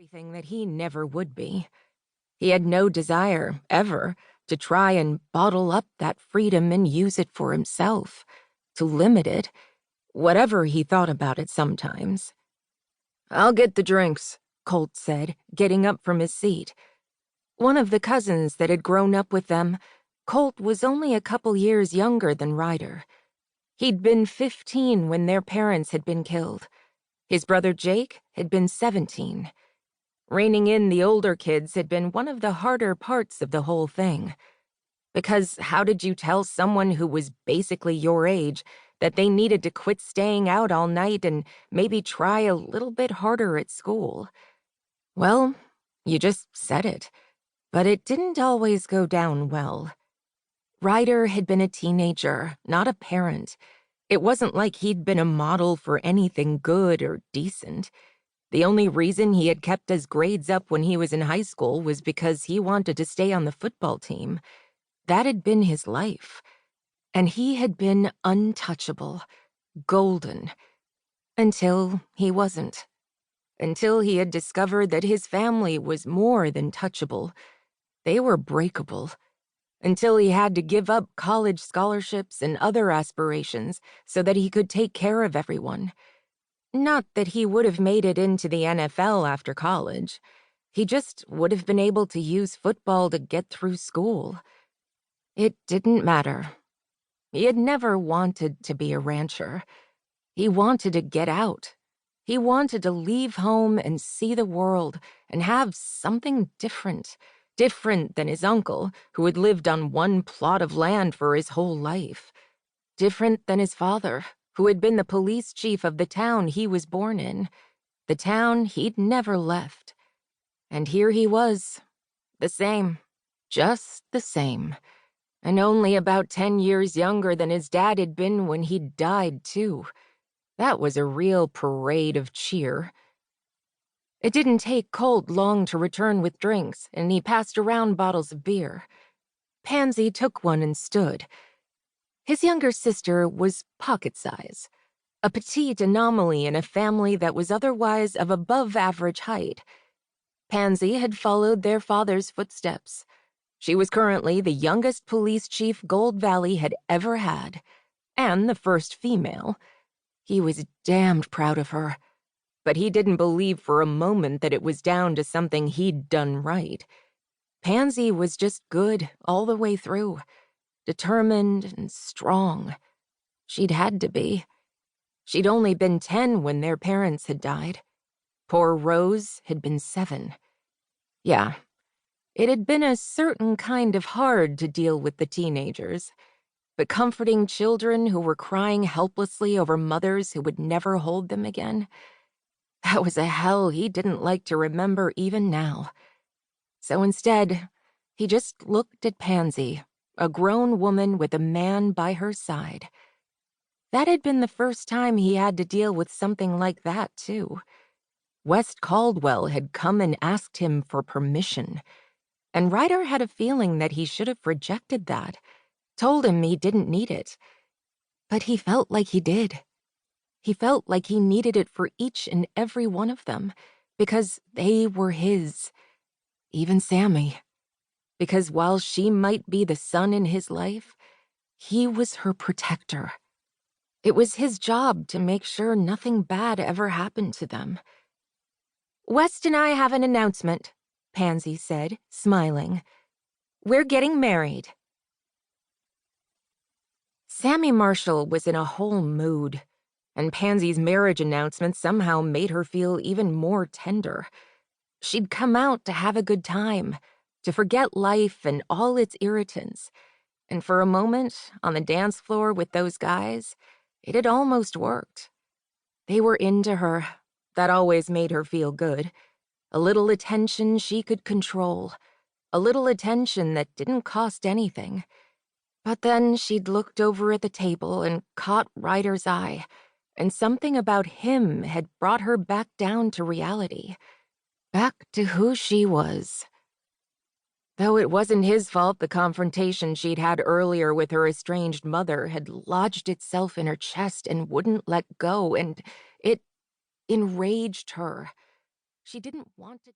everything that he never would be. He had no desire, ever, to try and bottle up that freedom and use it for himself, to limit it, whatever he thought about it sometimes. "I'll get the drinks," Colt said, getting up from his seat. One of the cousins that had grown up with them, Colt was only a couple years younger than Ryder. He'd been 15 when their parents had been killed. His brother Jake had been 17. Reining in the older kids had been one of the harder parts of the whole thing. Because how did you tell someone who was basically your age that they needed to quit staying out all night and maybe try a little bit harder at school? Well, you just said it, but it didn't always go down well. Ryder had been a teenager, not a parent. It wasn't like he'd been a model for anything good or decent. The only reason he had kept his grades up when he was in high school was because he wanted to stay on the football team. That had been his life. And he had been untouchable, golden, until he wasn't. Until he had discovered that his family was more than touchable. They were breakable. Until he had to give up college scholarships and other aspirations so that he could take care of everyone. Not that he would have made it into the NFL after college. He just would have been able to use football to get through school. It didn't matter. He had never wanted to be a rancher. He wanted to get out. He wanted to leave home and see the world and have something different than his uncle, who had lived on one plot of land for his whole life. Different than his father, who had been the police chief of the town he was born in, the town he'd never left. And here he was, the same, just the same, and only about 10 years younger than his dad had been when he'd died, too. That was a real parade of cheer. It didn't take Colt long to return with drinks, and he passed around bottles of beer. Pansy took one and stood. His younger sister was pocket-size, a petite anomaly in a family that was otherwise of above-average height. Pansy had followed their father's footsteps. She was currently the youngest police chief Gold Valley had ever had, and the first female. He was damned proud of her. But he didn't believe for a moment that it was down to something he'd done right. Pansy was just good all the way through, determined and strong. She'd had to be. She'd only been 10 when their parents had died. Poor Rose had been 7. Yeah, it had been a certain kind of hard to deal with the teenagers, but comforting children who were crying helplessly over mothers who would never hold them again, that was a hell he didn't like to remember even now. So instead, he just looked at Pansy, a grown woman with a man by her side. That had been the first time he had to deal with something like that, too. West Caldwell had come and asked him for permission, and Ryder had a feeling that he should have rejected that, told him he didn't need it. But he felt like he did. He felt like he needed it for each and every one of them, because they were his. Even Sammy. Because while she might be the sun in his life, he was her protector. It was his job to make sure nothing bad ever happened to them. "West and I have an announcement," Pansy said, smiling. "We're getting married." Sammy Marshall was in a whole mood, and Pansy's marriage announcement somehow made her feel even more tender. She'd come out to have a good time, to forget life and all its irritants, and for a moment, on the dance floor with those guys, it had almost worked. They were into her. That always made her feel good. A little attention she could control. A little attention that didn't cost anything. But then she'd looked over at the table and caught Ryder's eye, and something about him had brought her back down to reality. Back to who she was. Though it wasn't his fault the confrontation she'd had earlier with her estranged mother had lodged itself in her chest and wouldn't let go, and it enraged her. She didn't want to